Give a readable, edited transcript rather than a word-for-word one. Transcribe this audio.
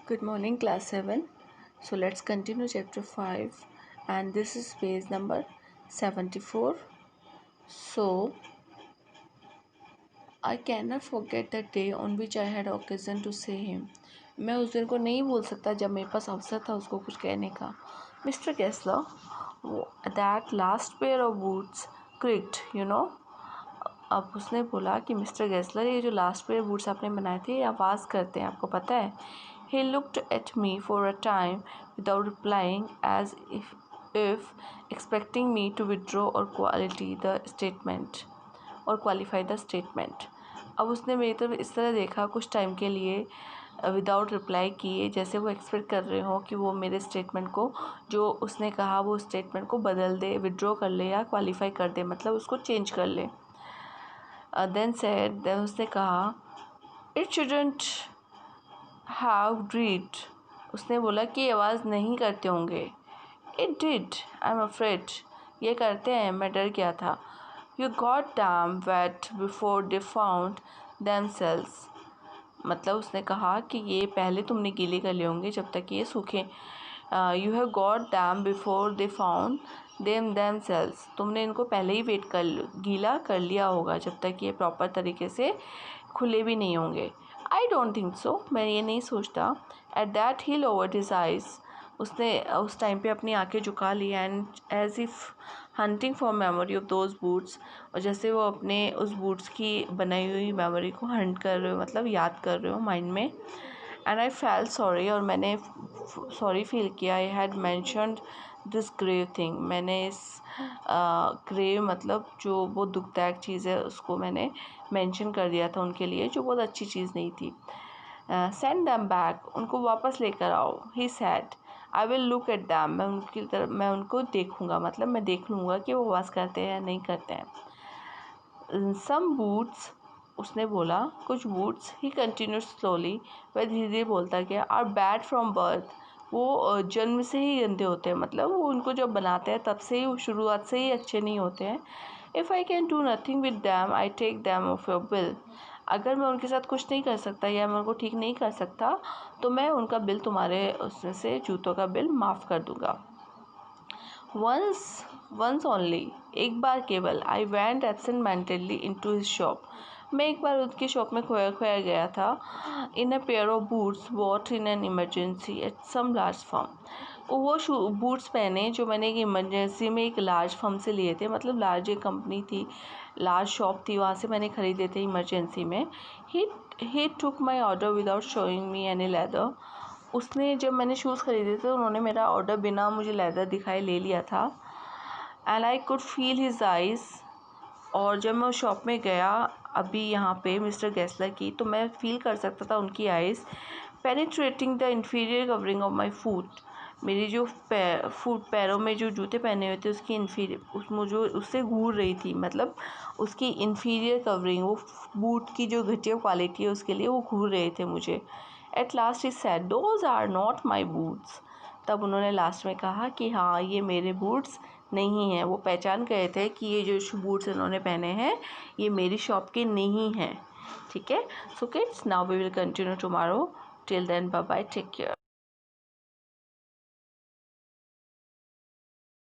Good morning, class 7. So let's continue chapter 5, and this is page number 74. So I cannot forget the day on which I had occasion to say him. मैं उस दिन को नहीं भूल सकता जब मेरे पास अवसर था उसको कुछ कहने का. Mr. Kessler, that last pair of boots creaked, you know. अब उसने बोला कि मिस्टर गेस्लर, ये जो लास्ट पेयर बूट्स आपने बनाए थे ये आवाज़ करते हैं, आपको पता है. He looked at me for a time without replying, as if expecting me to withdraw or qualify the statement. अब उसने मेरी तरफ इस तरह देखा कुछ टाइम के लिए, विदाउट रिप्लाई किए, जैसे वो एक्सपेक्ट कर रहे हो कि वो मेरे स्टेटमेंट को, जो उसने कहा वो स्टेटमेंट को बदल दे, विड्रॉ कर ले या क्वालिफाई कर दे, मतलब उसको चेंज कर ले. देन उसने कहा, इट शुडंट हैव ड्रीड. उसने बोला कि ये आवाज़ नहीं करते होंगे. It did, I am afraid. ये करते हैं, मैं डर गया था. You got damn wet before they found themselves. मतलब उसने कहा कि ये पहले तुमने गीले कर लिए होंगे जब तक ये सूखे. You have got dam before they found themselves. तुमने इनको पहले ही गीला कर लिया होगा जब तक ये प्रॉपर तरीके से खुले भी नहीं होंगे. I don't think so. मैं ये नहीं सोचता. At that he lowered his eyes. उसने उस टाइम पे अपनी आंखें झुका ली, and as if hunting for memory of those boots. और जैसे वो अपने उस बूट्स की बनाई हुई मेमोरी को हंट कर रहे हो, मतलब याद कर रहे हो माइंड में. And I felt sorry. और मैंने सॉरी फील किया. I had mentioned this grave thing. मैंने इस ग्रेव मतलब जो वो दुखदायक चीज़ है उसको मैंने मेंशन कर दिया था उनके लिए, जो बहुत अच्छी चीज़ नहीं थी. Send them back. उनको वापस लेकर आओ. He said, I will look at them. मैं उनको देखूँगा, मतलब मैं देख लूँगा कि वो वापस करते हैं या नहीं करते हैं. सम बूट्स. उसने बोला कुछ बूट्स. ही कंटिन्यूड स्लोली. वह धीरे धीरे बोलता गया. Are bad from birth. वो जन्म से ही गंदे होते हैं, मतलब वो उनको जब बनाते हैं तब से ही, शुरुआत से ही अच्छे नहीं होते हैं. If I can do nothing with them I take them off your bill. अगर मैं उनके साथ कुछ नहीं कर सकता या मैं उनको ठीक नहीं कर सकता तो मैं उनका बिल, तुम्हारे उसमें से जूतों का बिल माफ़ कर दूँगा. Once only. एक बार केवल. I went absentmindedly into his shop. मैं एक बार उनके शॉप में खोया गया था. In a pair of boots bought in an emergency at some large firm. वो बूट्स पहने जो मैंने एक इमरजेंसी में एक लार्ज फर्म से लिए थे, मतलब लार्ज एक कंपनी थी, लार्ज शॉप थी, वहाँ से मैंने ख़रीदे थे इमरजेंसी में. He took my order without showing me any leather. उसने, जब मैंने शूज़ ख़रीदे थे उन्होंने मेरा ऑर्डर बिना मुझे लेदर दिखाए ले लिया था. And I could feel his eyes. और जब मैं उस शॉप में गया अभी यहाँ पे मिस्टर गेस्लर की, तो मैं फील कर सकता था उनकी eyes penetrating the inferior covering of my foot. मेरी जो पैरों में जो जूते पहने हुए थे उसकी उससे घूर रही थी, मतलब उसकी इंफीरियर कवरिंग, वो बूट की जो घटिया क्वालिटी है उसके लिए वो घूर रहे थे मुझे. At last he said, those are not my boots. तब उन्होंने लास्ट में कहा कि हाँ, ये मेरे बूट्स नहीं हैं. वो पहचान गए थे कि ये जो बूट्स इन्होंने पहने हैं ये मेरी शॉप के नहीं हैं. ठीक है. So kids, now we will continue tomorrow. Till then, bye bye, take care.